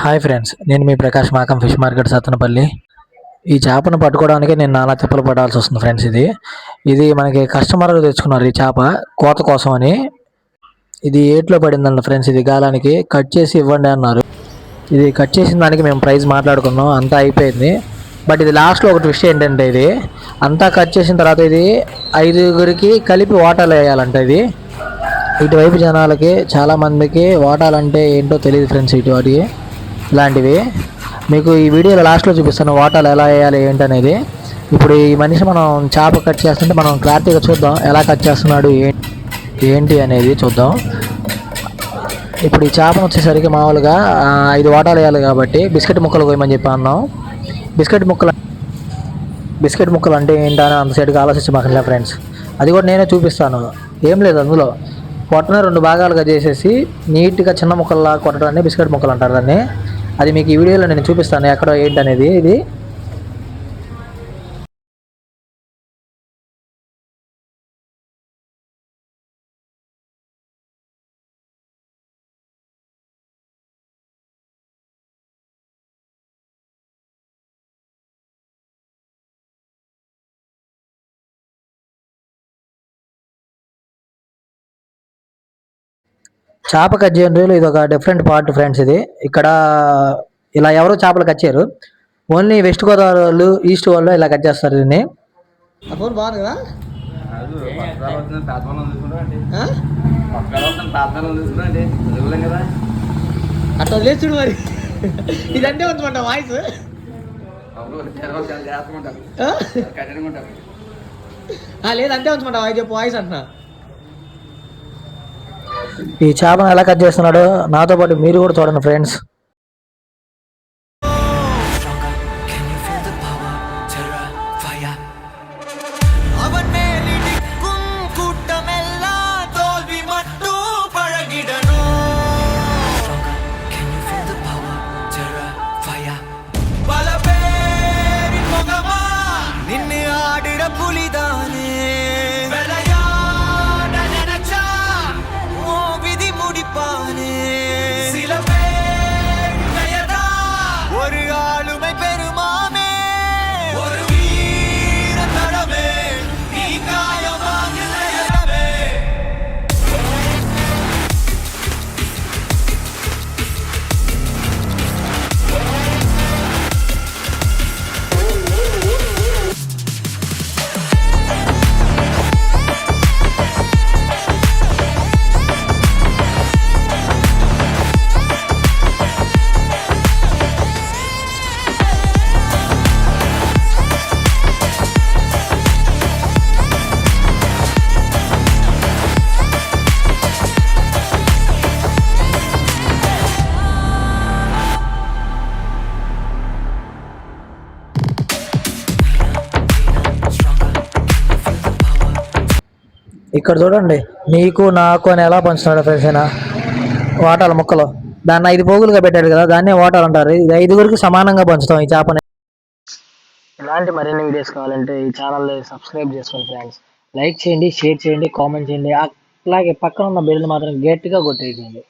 Hi friends, నేను మీ Prakash మాకం fish market Sattenapalli. ఈ చేపను పట్టుకోవడానికి నేను నానా తిప్పలు పడాల్సి వస్తుంది ఫ్రెండ్స్. ఇది మనకి కస్టమర్లు తెచ్చుకున్నారు ఈ చేప కోత కోసం అని. ఇది ఏట్లో పడిందండి ఫ్రెండ్స్. ఇది గాలానికి కట్ చేసి ఇవ్వండి అన్నారు. ఇది కట్ చేసిన దానికి మేము ప్రైస్ మాట్లాడుకున్నాం, అంతా అయిపోయింది. బట్ ఇది లాస్ట్లో ఒక ట్విస్ట్ ఏంటంటే, ఇది అంతా కట్ చేసిన తర్వాత ఇది 5గురికి కలిపి వాటాలు వేయాలంట. ఇది ఇటువైపు జనాలకి చాలామందికి వాటాలంటే ఏంటో తెలియదు ఫ్రెండ్స్. వాటికి ఇలాంటివి మీకు ఈ వీడియోలో లాస్ట్లో చూపిస్తాను, వాటాలు ఎలా వేయాలి ఏంటనేది. ఇప్పుడు ఈ మనిషి మనం చేప కట్ చేస్తుంటే మనం క్లారిటీగా చూద్దాం, ఎలా కట్ చేస్తున్నాడు ఏంటి అనేది చూద్దాం. ఇప్పుడు ఈ చేపను వచ్చేసరికి మామూలుగా 5 వాటాలు వేయాలి కాబట్టి బిస్కెట్ ముక్కలు కోయమని చెప్పి అన్నాం. బిస్కెట్ ముక్కలు అంటే ఏంటని అంత సైడ్గా ఆలోచించమాకండి ఫ్రెండ్స్. అది కూడా నేనే చూపిస్తాను. ఏం లేదు, అందులో పొట్టన 2 భాగాలుగా చేసేసి నీట్గా చిన్న ముక్కల్లా కొట్టడాన్ని బిస్కెట్ ముక్కలు అంటారు దాన్ని. అది మీకు ఈ వీడియోలో నేను చూపిస్తాను ఎక్కడ ఏంటనేది. ఇది చేప కట్ చేయడం ఇది ఒక డిఫరెంట్ పార్ట్ ఫ్రెండ్స్. ఇది ఇక్కడ ఇలా ఎవరో చేపలు కట్ చేయరు, ఓన్లీ వెస్ట్ గోదావరి వాళ్ళు, ఈస్ట్ వాళ్ళు ఇలా కట్ చేస్తారు దీన్ని. ఫోన్ బాగుంది కదా. అట్లా లేచుడు మరి. ఇదంటే ఉంచమంట వాయిస్. లేదంటే ఉంచమంట వాయిస్, చెప్పు వాయిస్ అంటున్నా. ఈ చేపను ఎలా కట్ చేస్తున్నాడో నాతో పాటు మీరు కూడా చూడండి ఫ్రెండ్స్. ఇక్కడ చూడండి, నీకు నాకు అని ఎలా పంచుతున్నాడు ఫ్రెండ్స్ అయినా వాటాల ముక్కలు. దాన్ని 5 పోగులుగా పెట్టాడు కదా, దాన్నే వాటాలు అంటారు. ఇది 5గురికి సమానంగా పంచుతాం ఈ చేపని. ఇలాంటి మరిన్ని వీడియోస్ కావాలంటే ఈ ఛానల్ని సబ్స్క్రైబ్ చేసుకోండి ఫ్రెండ్స్. లైక్ చేయండి, షేర్ చేయండి, కామెంట్ చేయండి. అలాగే పక్కన ఉన్న బెల్ని మాత్రం గట్టిగా కొట్టేయండి.